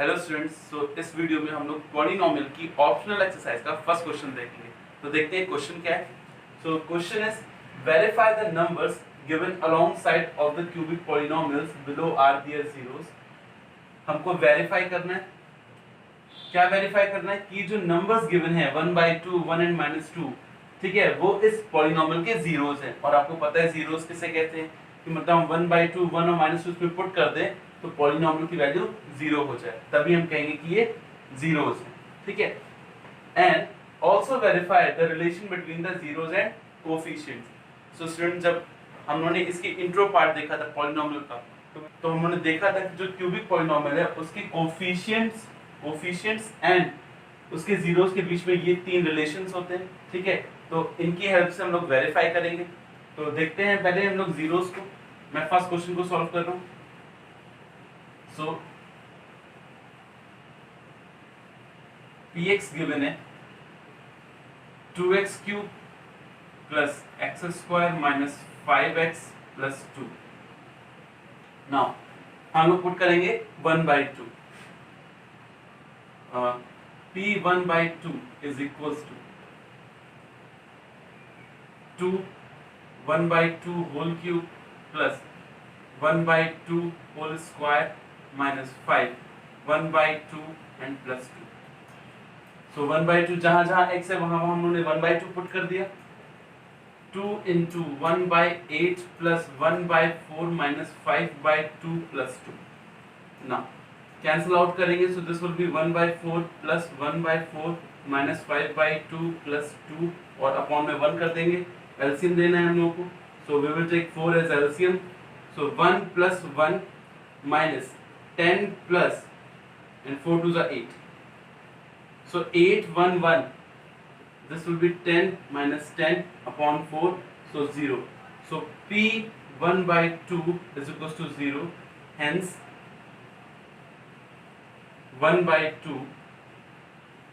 Hello students, इस video में हम लोग पॉलिनोमियल की ऑप्शनल एक्सरसाइज का फर्स्ट क्वेश्चन देखेंगे। तो देखते हैं क्वेश्चन क्या है। So question is verify the numbers given alongside of the cubic polynomials below are their zeros. हमको वेरीफाई करना है। क्या वेरीफाई करना है कि जो नंबर्स गिवन है 1/2, 1 एंड -2, ठीक है, वो इस पॉलिनोमियल के जीरोस हैं। और आपको पता है जीरोस किसे कहते हैं कि मतलब हम 1/2, 1 और -2 उसमें पुट कर दें तो पॉलिनोमियल की वैल्यू 0 हो जाए, तभी हम कहेंगे कि ये जीरोस हैं, ठीक है। And also verify the relation between the zeros and coefficients. So student, जब हम लोगों ने इसकी इंट्रो पार्ट देखा था पॉलिनोमियल का, तो हम लोगों ने देखा था कि जो क्यूबिक पॉलिनोमियल है उसके कोफिशिएंट्स एंड उसके जीरोस के बीच में ये तीन रिलेशंस होते हैं, ठीक है। तो इनकी हेल्प से हम लोग वेरीफाई करेंगे। तो देखते हैं पहले हम लोग जीरोस को। मैं फर्स्ट क्वेश्चन को सॉल्व कर रहा हूं। सो px गिवन है 2x cube plus x square minus 5x plus 2। Now हम लोग पुट करेंगे 1/2। p1/2 is equals to 2 1/2 whole cube plus 1/2 whole square minus 5 1/2 and plus 2। so 1/2 जहां x है वहां हम लोगों ने 1/2 पुट कर दिया। 2 into 1/8 plus 1/4 minus 5/2 plus 2। now cancel out करेंगे, so this will be 1/4 plus 1/4 minus 5/2 plus 2 और अपॉन में 1 कर देंगे। एलसीएम लेना है हम लोगों को, so we will take 4 as LCM। so 1 plus 1 minus 10 plus and 4 2s are 8, so 8 1 1, this will be 10 minus 10 upon 4, so 0। so p 1/2 is equals to 0, hence 1/2,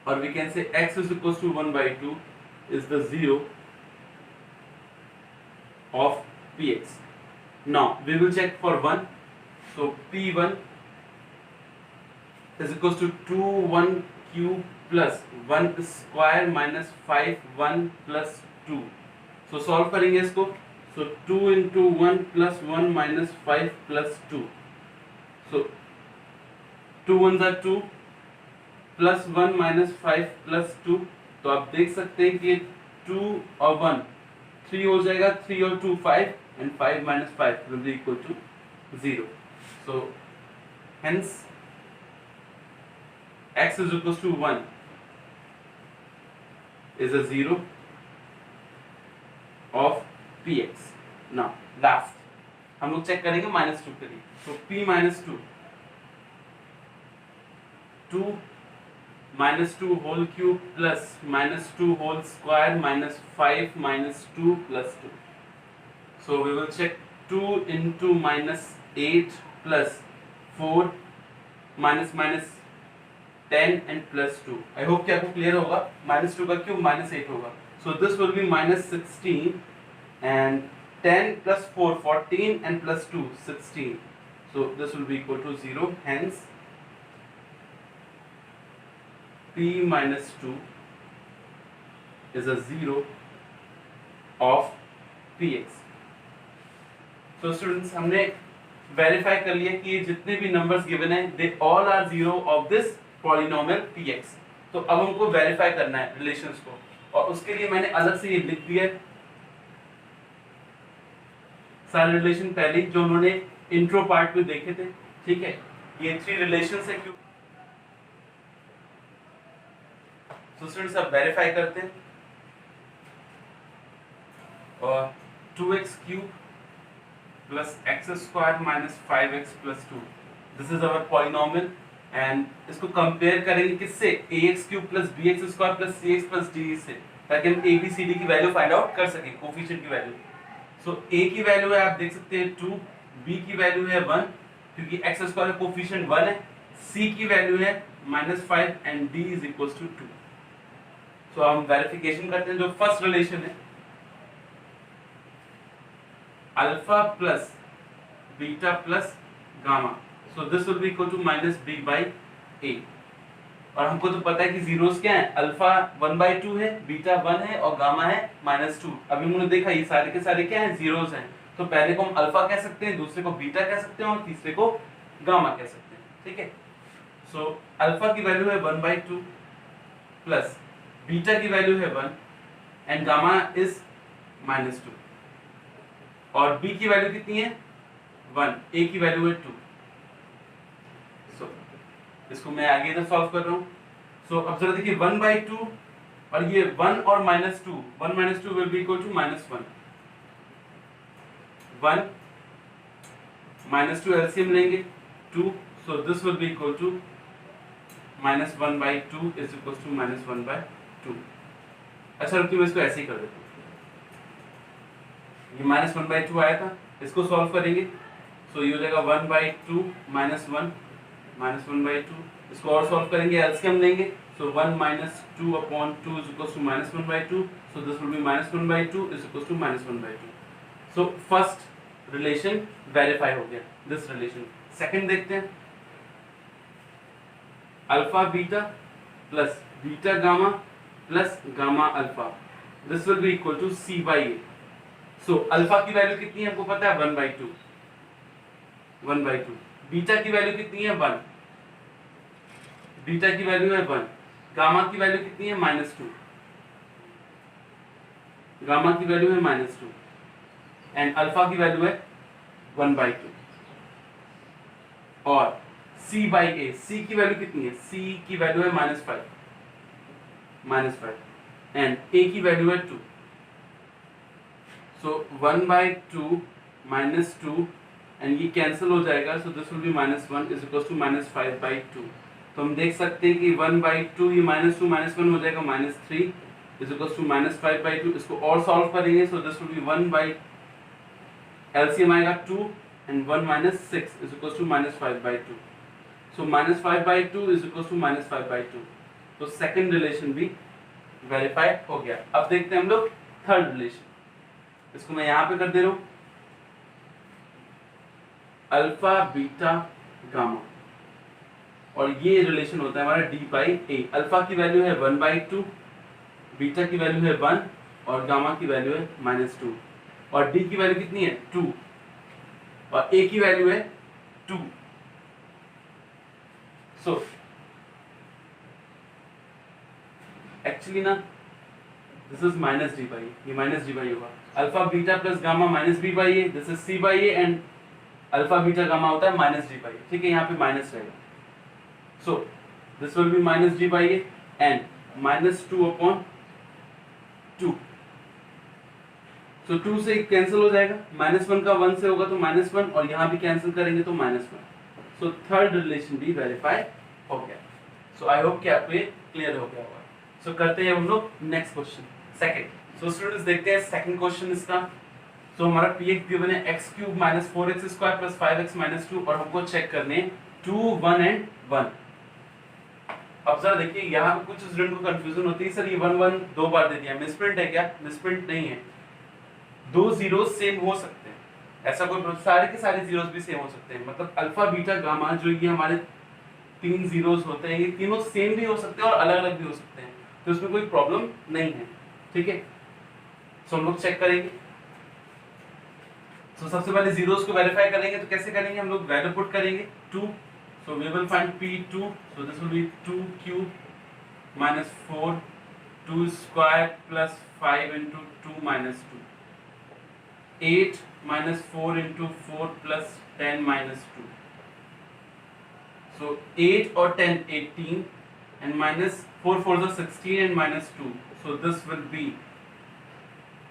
or we can say x is equals to 1/2 is the 0 of px। now we will check for 1, so p1 is equals to 2 1 cube plus 1 square minus 5 1 plus 2। so solve करेंगे इसको, so 2 into 1 plus 1 minus 5 plus 2, so 2 1s are 2 plus 1 minus 5 plus 2। तो आप देख सकते हैं कि 2 और 1 3 हो जाएगा, 3 और 2 5 and 5 minus 5 will be equal to 0। so hence x is equals to 1 is a 0 of px। now last हम लोग चेक करेंगे -2 के लिए, so p -2 2 -2 whole cube plus -2 whole square minus 5 minus 2 plus 2। so we will check 2 into -8 plus 4 minus 10 and plus 2। I hope कि आपको clear होगा। -2 का cube -8 होगा, so this will be -16 and 10 plus 4 14 and plus 2 16, so this will be equal to 0, hence p -2 is a 0 of px। so students, हमने verify कर लिया कि ये जितने भी नंबर्स गिवन हैं they all are 0 of this polynomial px। तो अब हमको वेरीफाई करना है रिलेशंस को, और उसके लिए मैंने अलग से ये लिख दिया सारे रिलेशन पहले जो उन्होंने इंट्रो पार्ट में देखे थे, ठीक है। ये 3 रिलेशंस है क्यों। तो स्टूडेंट्स अब वेरीफाई करते हैं, और 2x cube plus x square minus 5x plus 2, this is our polynomial. And इसको कंपेयर करेंगे किससे, ax cube plus bx square plus cx plus d से, ताकि हम a b c d की वैल्यू फाइंड आउट कर सकें, कोफिशिएंट की वैल्यू। सो a की वैल्यू है, आप देख सकते हैं 2, b की वैल्यू है 1 क्योंकि x स्क्वायर का कोफिशिएंट 1 है, c की वैल्यू है -5 and d is equals to 2। So हम वेरिफिकेशन करते हैं। जो फर्स्ट रिलेशन है alpha plus beta plus gamma, so this will be equal to -b by A. और हमको तो पता है कि जीरोस क्या है, अल्फा 1/2 है, बीटा 1 है और गामा है -2। अभी हमने देखा ये सारे के सारे क्या हैं, जीरोस हैं। तो पहले को हम अल्फा कह सकते हैं, दूसरे को बीटा कह सकते हैं और तीसरे को गामा कह सकते हैं। ठीक है, सो अल्फा की वैल्यू है 1/2 प्लस बीटा की वैल्यू है 1 एंड गामा इज -2 और बी की वैल्यू कितनी है 1, ए की वैल्यू है 2। सो इसको मैं आगे इधर सॉल्व कर रहा हूं। सो अब जरा देखिए 1/2 और ये 1 और -2, 1 - 2 will be equal to -1, 1 -2 LCM लेंगे 2, so this will be equal to -1/2 is equal to -1/2। अच्छा रुकिए मैं इसको ऐसे ही कर देता हूँ, ये -1/2 आया था, इसको सॉल्व करेंगे। सो ये हो जाएगा 1/2 -1 -1/2। इसको और सॉल्व करेंगे, एलसीएम लेंगे। So 1 - 2/2 is equal to -1/2। So this will be -1/2 is equal to -1/2। So first relation verify हो गया, दिस रिलेशन। सेकंड देखते हैं, alpha beta plus beta gamma plus gamma alpha, this will be equal to C/A। So alpha की value कितनी है हमको पता है 1/2, 1/2। बीटा की वैल्यू कितनी है 1, बीटा की वैल्यू है 1। गामा की वैल्यू कितनी है -2, गामा की वैल्यू है -2 एंड अल्फा की वैल्यू है 1/2। और C/A, C की वैल्यू कितनी है, C की वैल्यू है -5 एंड A की वैल्यू है 2। सो 1/2 -2 एंड ये कैंसिल हो जाएगा, so this will be -1 is equal to -5/2। तो हम देख सकते हैं कि 1/2 ये -2 -1 हो जाएगा -3 इज इक्वल टू -5/2। इसको और सॉल्व करेंगे, so this will be 1 LCM आएगा 2 and 1 - 6 is equal to -5/2। So -5/2 is equal to -5/2। तो सेकंड रिलेशन भी वेरीफाई हो गया। अब देखते हैं हम लोग थर्ड रिलेशन, इसको मैं यहां पे कर दे रहा हूं, अल्फा बीटा गामा, और ये रिलेशन होता है हमारा D/A। अल्फा की वैल्यू है 1/2, बीटा की वैल्यू है 1 और गामा की वैल्यू है -2 और D की वैल्यू कितनी है 2 और A की वैल्यू है 2। सो एक्चुअली ना दिस इज -D/A, ये -D/A होगा। Alpha beta plus gamma -B/A, this is C/A and alpha beta gamma होता है -D/A। ठीक है, यहाँ पे माइनस रहेगा। सो this will B -D/A and -2/2। सो 2 से कैंसिल हो जाएगा, -1 का 1 से होगा तो -1 और यहाँ भी कैंसिल करेंगे तो -1। सो थर्ड रिलेशन भी वेरीफाई हो गया। सो आई होप कि आपको ये क्लियर हो गया होगा। सो करते हैं हम लोग next question, second. So students देखते हैं सेकंड क्वेश्चन इसका। सो हमारा px गिवन है x³ - 4x² + 5x - 2 और हमको चेक करने 2, 1 एंड 1। अब जरा देखिए यहाँ पे कुछ स्टूडेंट को कंफ्यूजन होती है, सर ये 1 1 दो बार दे दिया, मिसप्रिंट है क्या? मिसप्रिंट नहीं है, दो जीरोस सेम हो सकते हैं, ऐसा कोई सारे के सारे जीरोस भी सेम हो सकते हैं। मतलब अल्फा बीटा गामा जो ये हमारे 3 जीरोस होते हैं, ये तीनों सेम भी हो सकते हैं और अलग अलग भी हो सकते हैं, तो इसमें कोई प्रॉब्लम नहीं है। ठीक है, सो हम लोग चेक करेंगे। सो सबसे पहले जीरोस को वेरीफाई करेंगे, तो कैसे करेंगे, हम लोग वैल्यू पुट करेंगे 2। So we will find P2, so this will be 2³ - 4 2² + 5 × 2 - 2, 8 - 4 × 4 + 10 - 2। So 8 or 10, 18 and -4 4 is 16 and -2. So this will be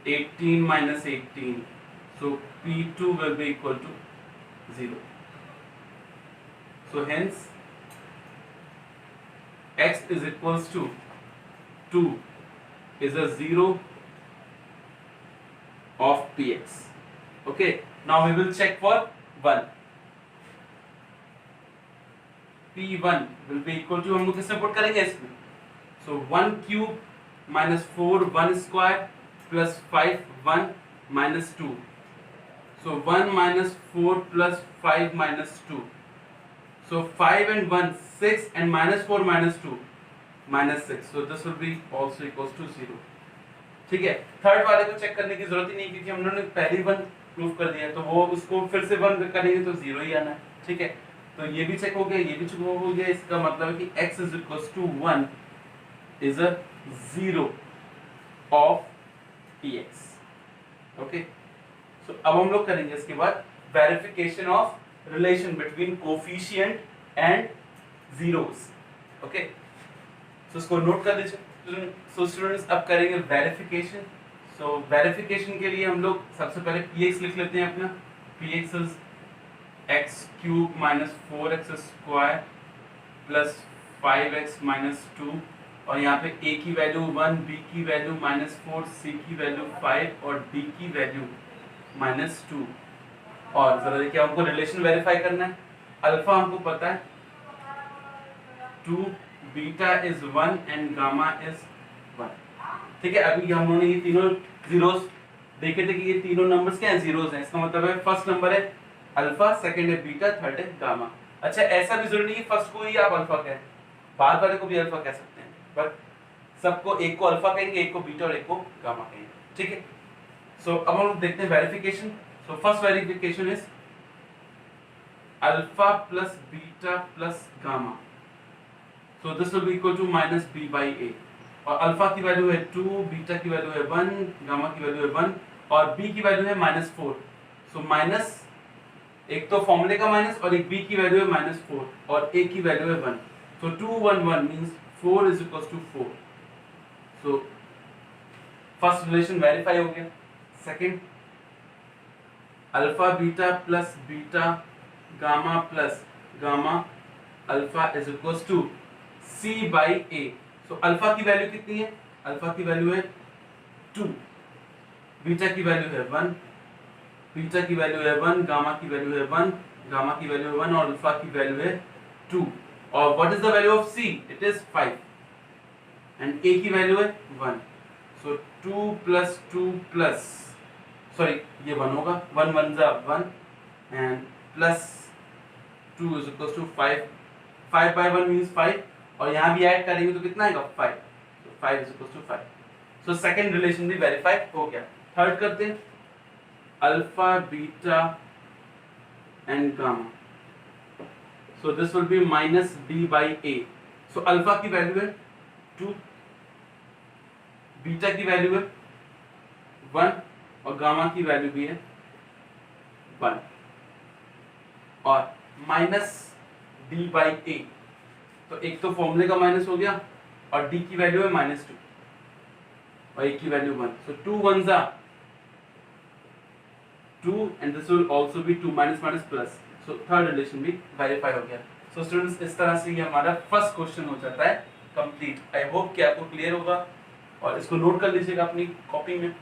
18 - 18. So P2 will be equal to 0. So hence x is equals to 2 is a 0 of Px. Okay, now we will check for 1. P1 will be equal to, हम लोग किसमें put करेंगे इसमें, so 1³ - 4 1² plus 5 1 - 2, so 1 - 4 plus 5 - 2, So 5 and 1, 6 and minus 4 minus 2, minus 6. So this will be also equals to 0. ठीक है, third वाले को check करने की जरूरत ही नहीं क्योंकि हम लोगों ने पहले 1 प्रूव कर दिया, तो वो उसको फिर से 1 करेंगे तो 0 ही आना है। ठीक है, तो ये भी चेक हो गया, ये भी चेक हो गया। इसका मतलब है कि x is equals to 1 is a 0 of px. Okay, so अब हम लोग करेंगे इसके बाद verification of relation between coefficient and zeros. Okay, so इसको नोट कर लीजिए। सो स्टूडेंट्स अब करेंगे वेरिफिकेशन। सो वेरिफिकेशन के लिए हम लोग सबसे पहले px लिख लेते हैं अपना। px is x cube minus 4x square plus 5x minus 2, और यहाँ पे a की वैल्यू 1, b की वैल्यू माइनस 4, c की वैल्यू 5 और d की वैल्यू माइनस 2। और जरा देखिए, हमको रिलेशन वेरीफाई करना है। अल्फा हमको पता है 2, beta is 1 and gamma is 1। ठीक है, अभी हम लोगों ने ये तीनों जीरोस देखे थे कि ये तीनों नंबर्स क्या हैं, जीरोस हैं। इसका मतलब है फर्स्ट नंबर है अल्फा, सेकंड है बीटा, थर्ड है गामा। अच्छा, ऐसा भी जरूरी नहीं कि फर्स्ट को ही आप अल्फा कहें, बाद वाले को भी अल्फा कह सकते हैं, पर सबको एक को अल्फा कहेंगे, एक को बीटा और एक को गामा कहेंगे। ठीक है, सो अब हम लोग देखते हैं verification. So first verification is alpha plus beta plus gamma. So this will be equal to minus b by a, और अल्फा की वैल्यू है 2, बीटा की वैल्यू है 1, गामा की वैल्यू है 1 और b की वैल्यू है माइनस 4। सो माइनस, एक तो फॉर्मूले का माइनस और एक b की वैल्यू है माइनस 4 और a की वैल्यू है 1। So 2 1 1 means 4 is equal to 4। So first relation verify हो गया। Second, alpha beta plus beta gamma plus gamma alpha is equal to c by a। So alpha की value कितनी है? Alpha की value है 2, beta की value है 1, beta की वैल्यू है 1, गामा की वैल्यू है 1, गामा की वैल्यू है 1 और अल्फा की वैल्यू है 2। और what is the value of c? It is 5 and a की वैल्यू है 1। सो 2 प्लस 2 प्लस, सॉरी ये 1 होगा, 1 1 जा 1 and plus 2 is equal to 5। 5 by 1 means 5 और यहाँ भी ऐड करेंगे तो कितना आएगा 5। तो 5 is equal to 5। So second relation भी वेरीफाई हो गया। थर्ड करते हैं, alpha beta and gamma. So this will be minus b by a। So alpha की वैल्यू है 2, बीटा की वैल्यू है 1 और गामा की वैल्यू भी है 1 और माइनस d by a। तो एक तो फॉर्मूले का माइनस हो गया और d की वैल्यू है माइनस 2 और a की वैल्यू 1। सो 2 1 जा 2 and this will also be 2 minus minus plus. So third relation भी वेरीफाई हो गया। सो स्टूडेंट्स, इस तरह से ये हमारा फर्स्ट क्वेश्चन हो जाता है कंप्लीट। आई होप कि आपको क्लियर होगा और इसको नोट कर लीजिएगा अपनी कॉपी में।